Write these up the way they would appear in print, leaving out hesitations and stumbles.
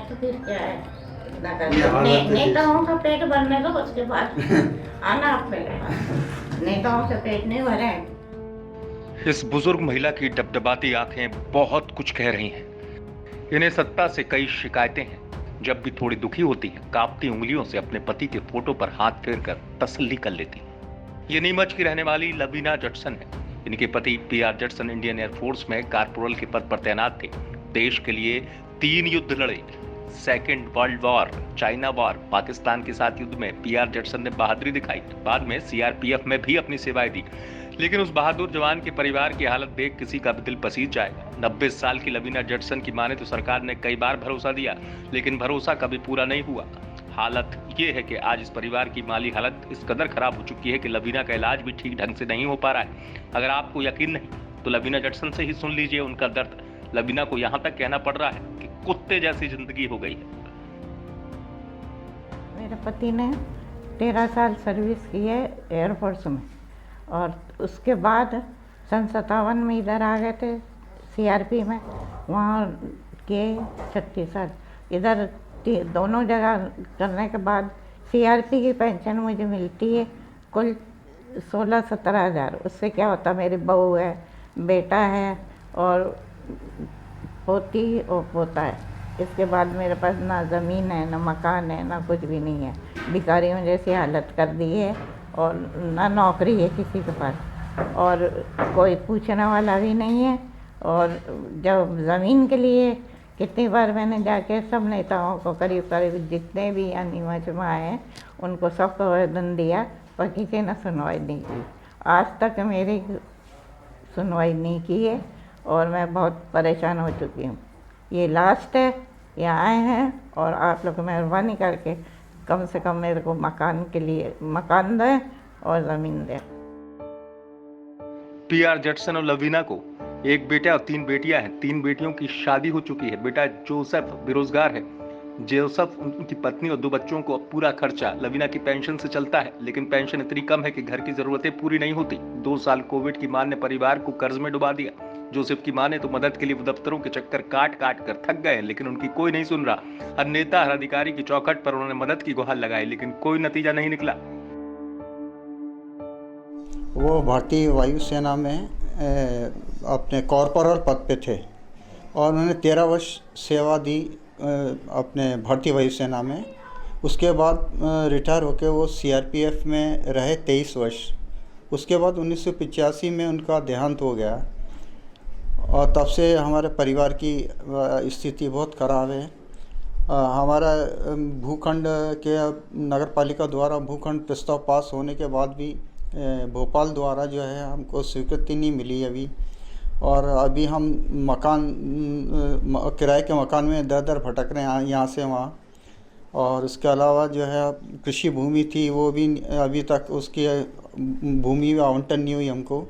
तो फिर क्या है, इतना कर ये हालत है नेताओं का पेट भरने दो, उसके बाद आना अपने पास। नेताओं से पेट नहीं भरे। इस बुजुर्ग महिला की डबडबाती आंखें बहुत कुछ कह रही हैं। इन्हें सत्ता से कई शिकायतें हैं। जब भी थोड़ी दुखी होती हैं, कांपती उंगलियों से अपने पति के फोटो पर हाथ फेरकर तसल्ली कर लेती हैं। ये नीमच की रहने वाली लवीना जटसन है। इनके पति पीआर जटसन इंडियन एयरफोर्स में कारपोरल के पद पर तैनात थे। देश के लिए 3 युद्ध लड़े। Second world war, China war, Pakistan के साथ युद्ध में पीआर जटसन ने बहादुरी दिखाई। बाद में सीआरपीएफ में भी अपनी सेवाएं दी। लेकिन उस बहादुर जवान के परिवार की हालत देख किसी का भी दिल पसीज जाएगा। 90 साल की लवीना जटसन की माने तो सरकार ने कई बार भरोसा दिया, लेकिन भरोसा कभी पूरा नहीं हुआ। हालत ये है कि आज इस परिवार की माली हालत इस कदर खराब हो चुकी है कि लवीना का इलाज भी ठीक ढंग से नहीं हो पा रहा है। अगर आपको यकीन नहीं तो लवीना जटसन से ही सुन लीजिए उनका दर्द। लवीना को यहाँ तक कहना पड़ रहा है कि कुत्ते जैसी जिंदगी हो गई है। मेरे पति ने 13 साल सर्विस की है एयरफोर्स में, और उसके बाद सन 57 में इधर आ गए थे सीआरपी में। वहाँ के 36 साल इधर दोनों जगह करने के बाद सीआरपी की पेंशन मुझे मिलती है कुल 16-17 हज़ार। उससे क्या होता, मेरी बहू है, बेटा है और पोती और पोता है। इसके बाद मेरे पास ना ज़मीन है, ना मकान है, ना कुछ भी नहीं है। भिखारियों जैसी हालत कर दी है, और ना नौकरी है किसी के पास, और कोई पूछने वाला भी नहीं है। और जब ज़मीन के लिए कितनी बार मैंने जाके सब नेताओं को, करीब करीब जितने भी नीमच में आए, उनको सबको आवेदन दिया, पर किसी ने सुनवाई नहीं की। आज तक मेरी सुनवाई नहीं की है, और मैं बहुत परेशान हो चुकी हूँ। ये लास्ट है, ये आए हैं, और आप लोग मेहरबानी करके कम से कम मेरे को मकान के लिए मकान दें और ज़मीन दें। पीआर जटसन और लवीना को एक बेटा और 3 बेटियां हैं। 3 बेटियों की शादी हो चुकी है। बेटा जोसेफ बेरोजगार है। जोसेफ, उनकी पत्नी और 2 बच्चों को पूरा खर्चा लवीना की पेंशन से चलता है, लेकिन पेंशन इतनी कम है कि घर की जरूरतें पूरी नहीं होती। 2 साल कोविड की मार ने परिवार को कर्ज में डुबा दिया। जोसेफ की मां ने तो मदद के लिए दफ्तरों के चक्कर काट काट कर थक गए, लेकिन उनकी कोई नहीं सुन रहा। हर नेता, हर अधिकारी की चौखट पर उन्होंने मदद की गुहार लगाई, लेकिन कोई नतीजा नहीं निकला। वो भारतीय वायुसेना में अपने कॉर्पोरल पद पे थे, और उन्होंने 13 वर्ष सेवा दी अपने भारतीय वायुसेना में। उसके बाद रिटायर होकर वो सीआरपीएफ में रहे 23 वर्ष। उसके बाद 1985 में उनका देहांत हो गया, और तब से हमारे परिवार की स्थिति बहुत ख़राब है। हमारा भूखंड के नगर पालिका द्वारा भूखंड प्रस्ताव पास होने के बाद भी भोपाल द्वारा जो है हमको स्वीकृति नहीं मिली अभी, और अभी हम किराए के मकान में दर दर भटक रहे हैं यहाँ से वहाँ। और इसके अलावा जो है कृषि भूमि थी, वो भी अभी तक उसकी भूमि आवंटन नहीं हुई हमको।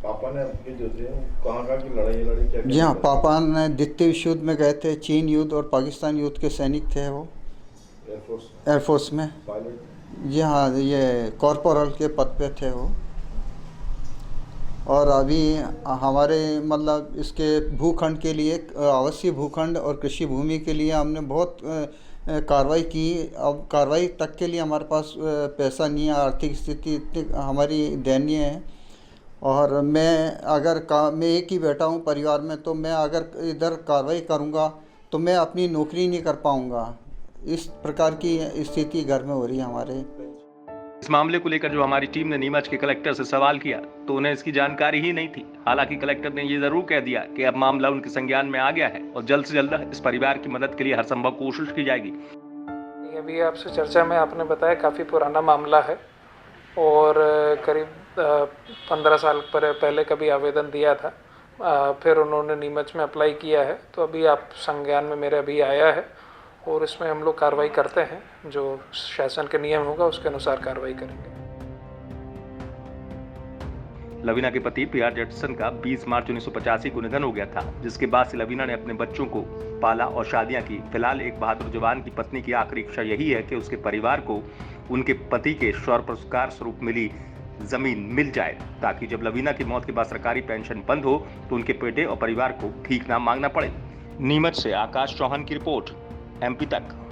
पापा ने आपके जो थे कहाँ की लड़ाई लड़ी, क्या? जी हाँ, पापा ने द्वितीय विश्व युद्ध में गए थे। चीन युद्ध और पाकिस्तान युद्ध के सैनिक थे वो, एयरफोर्स में। पायलट? जी हाँ, ये कॉर्पोरल के पद पे थे वो। और अभी हमारे मतलब इसके भूखंड के लिए, आवासीय भूखंड और कृषि भूमि के लिए हमने बहुत कार्रवाई की। अब कार्रवाई तक के लिए हमारे पास पैसा नहीं है। आर्थिक स्थिति इतनी हमारी दयनीय है। और मैं एक ही बेटा हूँ परिवार में, तो मैं अगर इधर कार्रवाई करूँगा तो मैं अपनी नौकरी नहीं कर पाऊँगा। इस प्रकार की स्थिति घर में हो रही है हमारे। इस मामले को लेकर जो हमारी टीम ने नीमच के कलेक्टर से सवाल किया तो उन्हें इसकी जानकारी ही नहीं थी। हालांकि कलेक्टर ने ये जरूर कह दिया कि अब मामला उनके संज्ञान में आ गया है और जल्द से जल्द इस परिवार की मदद के लिए हर संभव कोशिश की जाएगी। अभी आपसे चर्चा में आपने बताया काफ़ी पुराना मामला है, और करीब 15 साल पहले कभी आवेदन दिया था, फिर उन्होंने नीमच में अप्लाई किया है। तो अभी आप संज्ञान में मेरे अभी आया है, और इसमें हम लोग कार्रवाई करते हैं। जो शासन के नियम होगा उसके अनुसार कार्रवाई करेंगे। लवीना के पति पीआर जटसन का 20 मार्च 1985 को निधन हो गया था, जिसके बाद से लवीना ने अपने बच्चों को पाला और शादियां की। फिलहाल एक बहादुर जवान की पत्नी की आखिरी इच्छा यही है कि उसके परिवार को उनके पति के शौर्य पुरस्कार स्वरूप मिली जमीन मिल जाए, ताकि जब लवीना की मौत के बाद सरकारी पेंशन बंद हो तो उनके बेटे और परिवार को भीख ना मांगना पड़े। नीमच से आकाश चौहान की रिपोर्ट, एमपी तक।